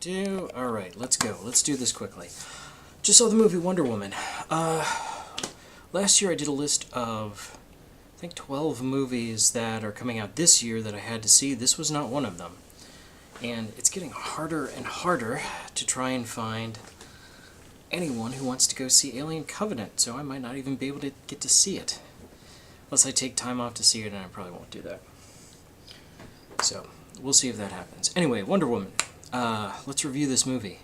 do. Alright, let's go. Let's do this quickly. Just saw the movie Wonder Woman. Last year I did a list of, I think, 12 movies that are coming out this year that I had to see. This was not one of them. And it's getting harder and harder to try and find anyone who wants to go see Alien Covenant, so I might not even be able to get to see it. Unless I take time off to see it, and I probably won't do that. So, we'll see if that happens. Anyway, Wonder Woman. Let's review this movie.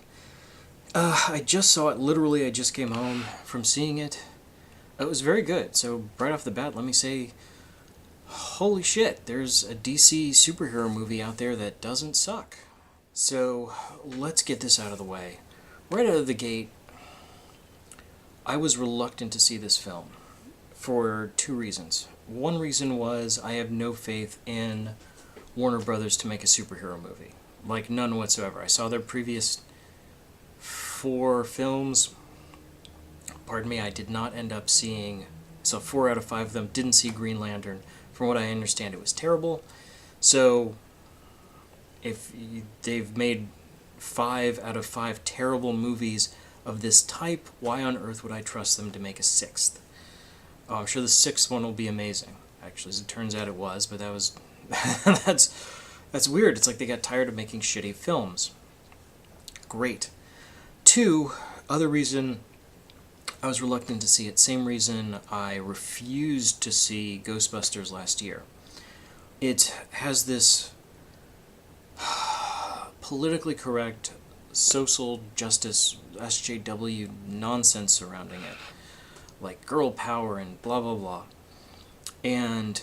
I just saw it, literally I just came home from seeing it. It was very good, so right off the bat, let me say, holy shit, there's a DC superhero movie out there that doesn't suck. So, let's get this out of the way. Right out of the gate, I was reluctant to see this film for two reasons. One reason was I have no faith in Warner Brothers to make a superhero movie. Like, none whatsoever. I saw their previous 4 films. Pardon me, I did not end up seeing... So 4 out of 5 of them didn't see Green Lantern. From what I understand, it was terrible. So, if they've made 5 out of 5 terrible movies of this type, why on earth would I trust them to make a 6th? Oh, I'm sure the 6th one will be amazing. Actually, as it turns out it was, but that was... that's weird. It's like they got tired of making shitty films. Great. 2, other reason I was reluctant to see it, same reason I refused to see Ghostbusters last year. It has this politically correct social justice SJW nonsense surrounding it. Like girl power and blah blah blah. And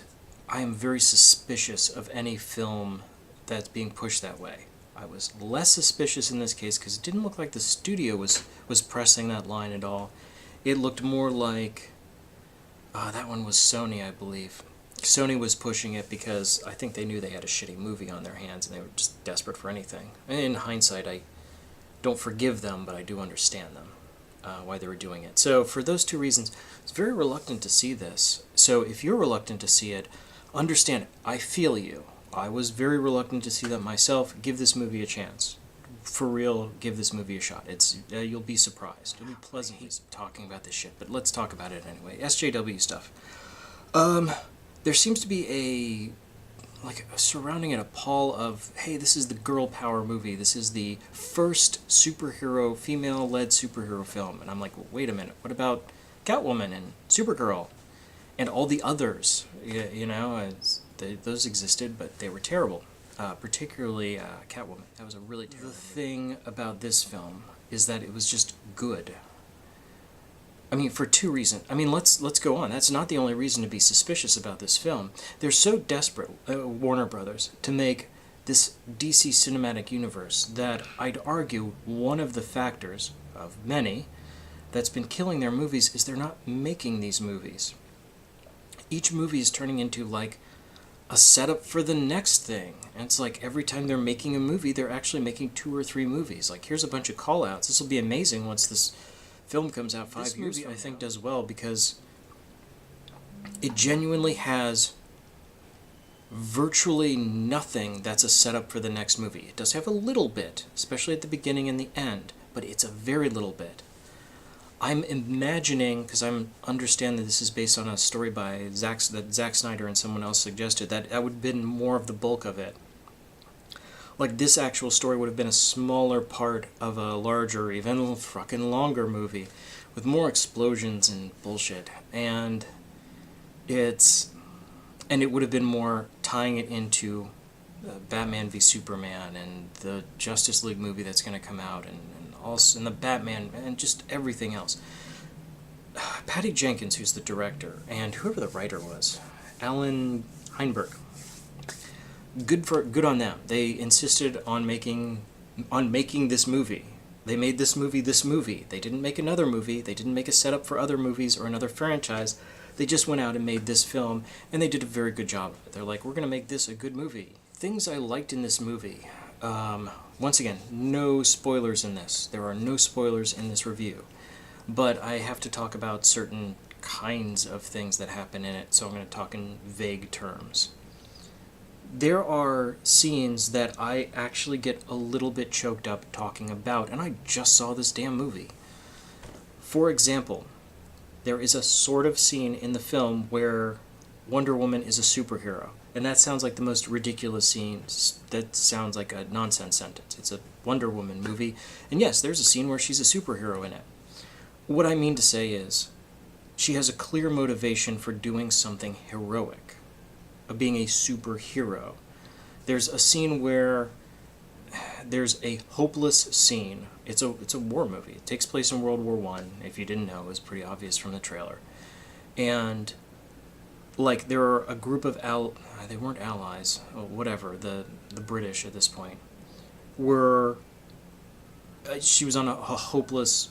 I am very suspicious of any film that's being pushed that way. I was less suspicious in this case because it didn't look like the studio was pressing that line at all. It looked more like... that one was Sony, I believe. Sony was pushing it because I think they knew they had a shitty movie on their hands and they were just desperate for anything. In hindsight, I don't forgive them, but I do understand them, why they were doing it. So for those 2 reasons, I was very reluctant to see this. So if you're reluctant to see it, understand, I feel you. I was very reluctant to see that myself. Give this movie a chance. For real, give this movie a shot. It's you'll be surprised. You'll be pleasantly talking about this shit, but let's talk about it anyway. SJW stuff. There seems to be surrounding it a pall of, hey, this is the girl power movie. This is the first superhero, female-led superhero film. And I'm like, well, wait a minute. What about Catwoman and Supergirl and all the others? Those existed, but they were terrible. Particularly Catwoman. That was a really terrible movie. The thing about this film is that it was just good. I mean, for 2 reasons. I mean, let's go on. That's not the only reason to be suspicious about this film. They're so desperate, Warner Brothers, to make this DC cinematic universe that I'd argue one of the factors, of many, that's been killing their movies is they're not making these movies. Each movie is turning into, like, a setup for the next thing. And it's like every time they're making a movie, they're actually making 2 or 3 movies. Like, here's a bunch of call-outs. This will be amazing once this film comes out 5 years from now. I think does well because it genuinely has virtually nothing that's a setup for the next movie. It does have a little bit, especially at the beginning and the end, but it's a very little bit. I'm imagining, because I understand that this is based on a story by Zack Snyder and someone else suggested, that would have been more of the bulk of it. Like, this actual story would have been a smaller part of a larger, even fucking longer movie, with more explosions and bullshit. And it would have been more tying it into Batman v Superman and the Justice League movie that's going to come out, and the Batman, and just everything else. Patty Jenkins, who's the director, and whoever the writer was, Alan Heinberg. Good on them. They insisted on making this movie. They made this movie. They didn't make another movie. They didn't make a setup for other movies or another franchise. They just went out and made this film, and they did a very good job of it. They're like, we're going to make this a good movie. Things I liked in this movie. Once again, no spoilers in this. There are no spoilers in this review. But I have to talk about certain kinds of things that happen in it, so I'm going to talk in vague terms. there are scenes that I actually get a little bit choked up talking about, and I just saw this damn movie. For example, there is a sort of scene in the film where Wonder Woman is a superhero. And that sounds like the most ridiculous scene. That sounds like a nonsense sentence. It's a Wonder Woman movie. And yes, there's a scene where she's a superhero in it. What I mean to say is, she has a clear motivation for doing something heroic, of being a superhero. There's a scene where there's a hopeless scene. It's a war movie. It takes place in World War One. If you didn't know, it was pretty obvious from the trailer. And like there are a group of they weren't allies, or whatever, the British at this point were. She was on a hopeless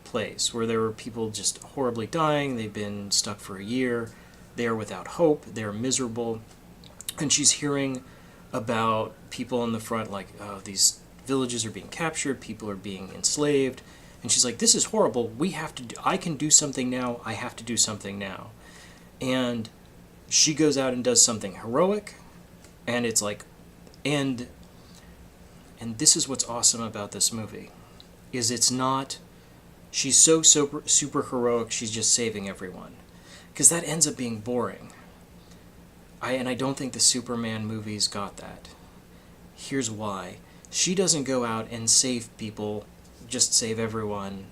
place where there were people just horribly dying. They've been stuck for a year. They are without hope. They're miserable, and she's hearing about people on the front, like, oh, these villages are being captured, people are being enslaved, and she's like, this is horrible. We have to. I can do something now. I have to do something now, and she goes out and does something heroic, and it's like, and this is what's awesome about this movie, is it's not, she's so super heroic, she's just saving everyone, because that ends up being boring. I don't think the Superman movies got that. Here's why. She doesn't go out and save people, just save everyone.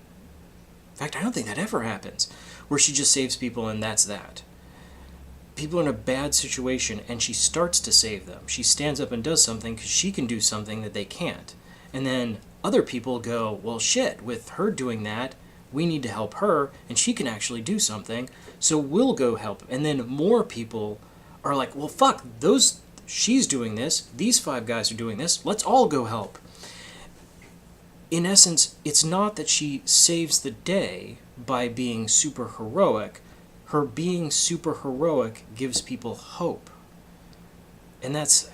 In fact, I don't think that ever happens, where she just saves people and that's that. People are in a bad situation and she starts to save them. She stands up and does something because she can do something that they can't. And then other people go, well, shit, with her doing that, we need to help her, and she can actually do something, so we'll go help. And then more people are like, well, fuck, she's doing this, these 5 guys are doing this, let's all go help. In essence, it's not that she saves the day by being super heroic. Her being super heroic gives people hope. And that's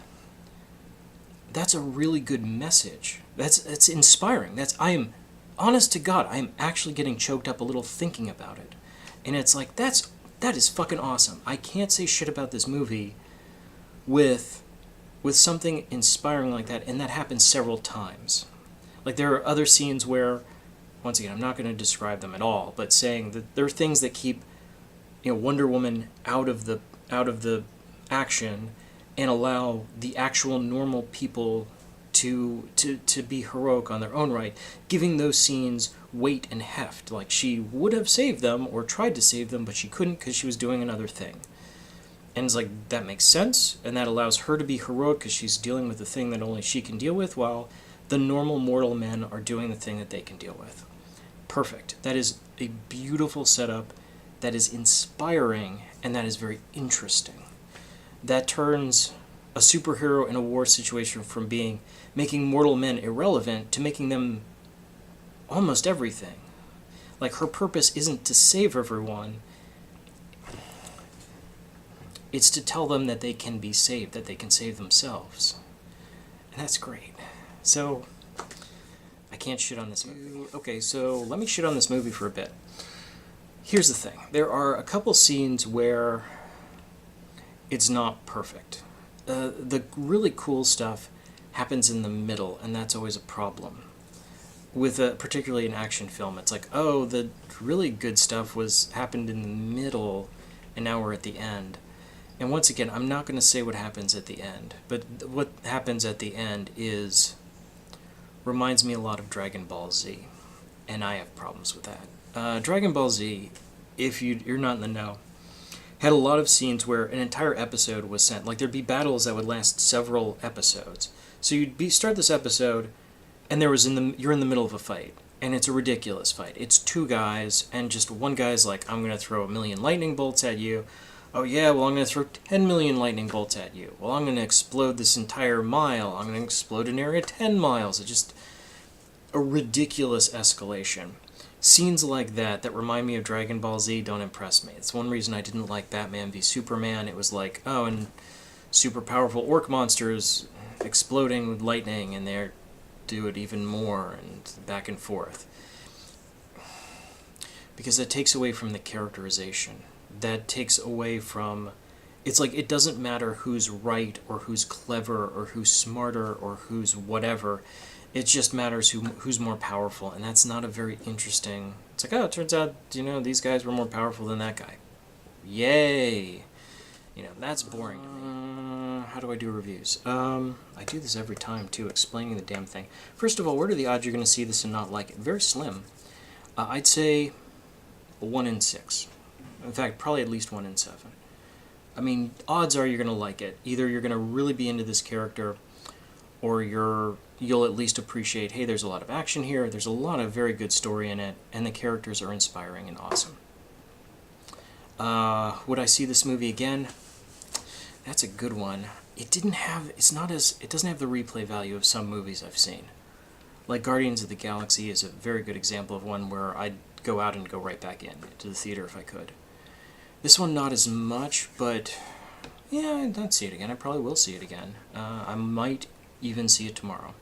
a really good message. That's inspiring. I am, honest to God, I am actually getting choked up a little thinking about it. And it's like, that is fucking awesome. I can't say shit about this movie with something inspiring like that, and that happens several times. Like, there are other scenes where, once again, I'm not going to describe them at all, but saying that there are things that keep, Wonder Woman out of the action and allow the actual normal people to be heroic on their own right, giving those scenes weight and heft. Like, she would have saved them or tried to save them, but she couldn't because she was doing another thing. And it's like, that makes sense, and that allows her to be heroic because she's dealing with the thing that only she can deal with, while the normal mortal men are doing the thing that they can deal with. Perfect. That is a beautiful setup, that is inspiring, and that is very interesting. That turns a superhero in a war situation from making mortal men irrelevant to making them almost everything. Like, her purpose isn't to save everyone, it's to tell them that they can be saved, that they can save themselves. And that's great. So, I can't shit on this movie. Okay, so let me shit on this movie for a bit. Here's the thing. There are a couple scenes where it's not perfect. The really cool stuff happens in the middle, and that's always a problem. With particularly an action film, it's like, oh, the really good stuff happened in the middle, and now we're at the end. And once again, I'm not going to say what happens at the end, but what happens at the end reminds me a lot of Dragon Ball Z, and I have problems with that. Dragon Ball Z, if you're not in the know, had a lot of scenes where an entire episode was sent. Like, there'd be battles that would last several episodes. So you'd start this episode, and you're in the middle of a fight, and it's a ridiculous fight. It's 2 guys, and just one guy's like, I'm going to throw 1,000,000 lightning bolts at you. Oh yeah, well, I'm going to throw 10 million lightning bolts at you. Well, I'm going to explode this entire mile. I'm going to explode an area 10 miles. It's just a ridiculous escalation. Scenes like that remind me of Dragon Ball Z don't impress me. It's one reason I didn't like Batman v Superman. It was like, oh, and super powerful orc monsters exploding with lightning, and they do it even more, and back and forth. Because that takes away from the characterization. That takes away from it's like it doesn't matter who's right or who's clever or who's smarter or who's whatever. It just matters who's more powerful, and that's not a very interesting. It's like, oh, it turns out these guys were more powerful than that guy. Yay! That's boring to me. How do I do reviews? I do this every time too, explaining the damn thing. First of all, what are the odds you're going to see this and not like it? Very slim. I'd say 1 in 6. In fact, probably at least 1 in 7. I mean, odds are you're going to like it. Either you're going to really be into this character, or you'll at least appreciate, hey, there's a lot of action here, there's a lot of very good story in it, and the characters are inspiring and awesome. Would I see this movie again? That's a good one. It doesn't have the replay value of some movies I've seen. Like Guardians of the Galaxy is a very good example of one where I'd go out and go right back in to the theater if I could. This one not as much, but yeah, I'd see it again. I probably will see it again. I might even see it tomorrow.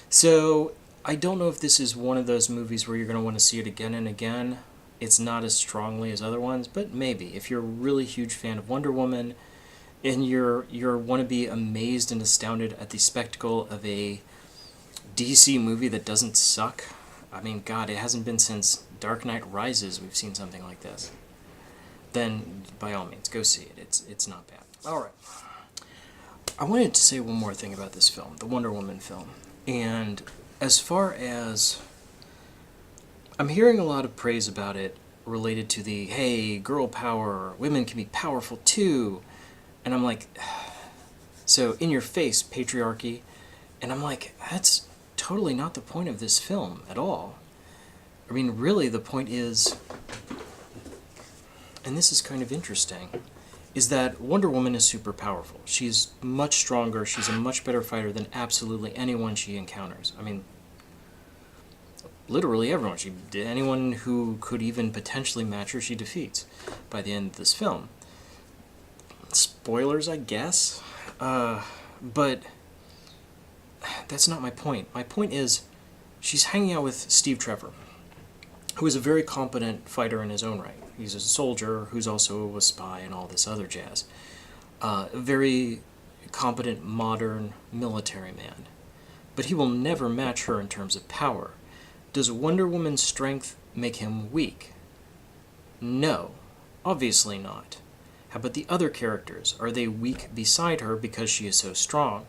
So I don't know if this is one of those movies where you're going to want to see it again and again. It's not as strongly as other ones, but maybe. If you're a really huge fan of Wonder Woman and you want to be amazed and astounded at the spectacle of a DC movie that doesn't suck. I mean, God, it hasn't been since Dark Knight Rises we've seen something like this. Then, by all means, go see it. It's not bad. All right. I wanted to say one more thing about this film, the Wonder Woman film. And as far as... I'm hearing a lot of praise about it related to the, hey, girl power, women can be powerful too. And I'm like, so in your face, patriarchy. And I'm like, that's totally not the point of this film at all. I mean, really, the point is, and this is kind of interesting, is that Wonder Woman is super powerful. She's much stronger, she's a much better fighter than absolutely anyone she encounters. I mean, literally everyone. Anyone who could even potentially match her, she defeats by the end of this film. Spoilers, I guess, but that's not my point. My point is, she's hanging out with Steve Trevor, who is a very competent fighter in his own right. He's a soldier who's also a spy and all this other jazz. A very competent, modern military man. But he will never match her in terms of power. Does Wonder Woman's strength make him weak? No, obviously not. How about the other characters? Are they weak beside her because she is so strong?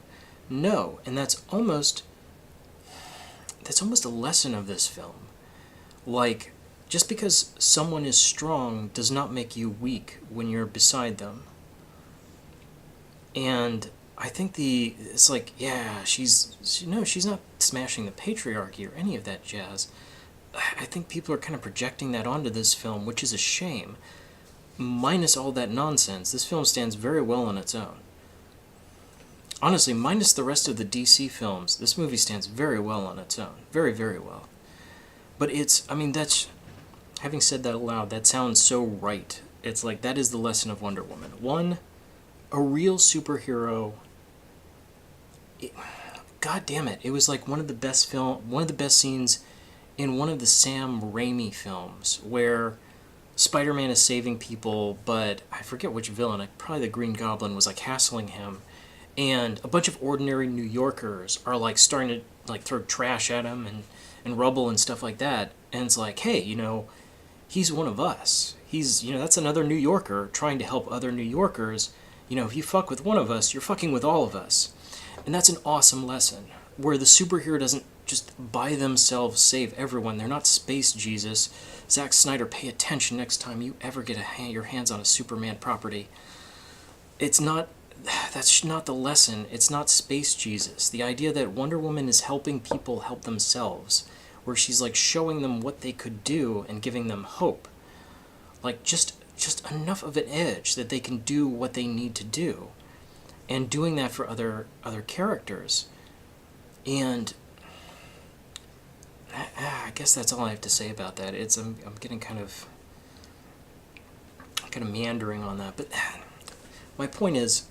No, and that's almost a lesson of this film. Like, just because someone is strong does not make you weak when you're beside them. And I think it's like, yeah, she's not smashing the patriarchy or any of that jazz. I think people are kind of projecting that onto this film, which is a shame. Minus all that nonsense, this film stands very well on its own. Honestly, minus the rest of the DC films, this movie stands very well on its own. Very, very well. But having said that aloud, that sounds so right. It's like, that is the lesson of Wonder Woman. One, a real superhero... God damn it, it was like one of the best scenes in one of the Sam Raimi films, where Spider-Man is saving people, but I forget which villain, probably the Green Goblin, was like hassling him, and a bunch of ordinary New Yorkers are like starting to like throw trash at him and rubble and stuff like that, and it's like, hey, he's one of us. He's, that's another New Yorker trying to help other New Yorkers. If you fuck with one of us, you're fucking with all of us. And that's an awesome lesson, where the superhero doesn't just by themselves save everyone. They're not Space Jesus. Zack Snyder, pay attention next time you ever get your hands on a Superman property. That's not the lesson. It's not Space Jesus. The idea that Wonder Woman is helping people help themselves, where she's like showing them what they could do and giving them hope. Like just enough of an edge that they can do what they need to do. And doing that for other characters. And I guess that's all I have to say about that. I'm getting kind of meandering on that. But my point is,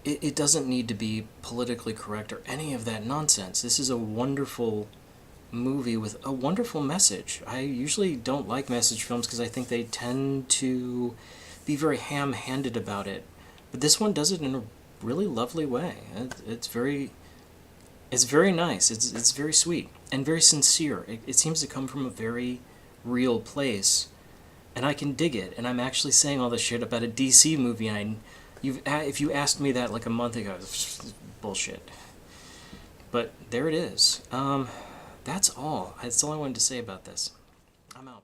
it doesn't need to be politically correct or any of that nonsense. This is a wonderful movie with a wonderful message. I usually don't like message films because I think they tend to be very ham-handed about it. But this one does it in a really lovely way. It's very nice. It's very sweet and very sincere. It seems to come from a very real place, and I can dig it. And I'm actually saying all this shit about a DC movie, and if you asked me that like a month ago, bullshit. But there it is. That's all. That's all I wanted to say about this. I'm out.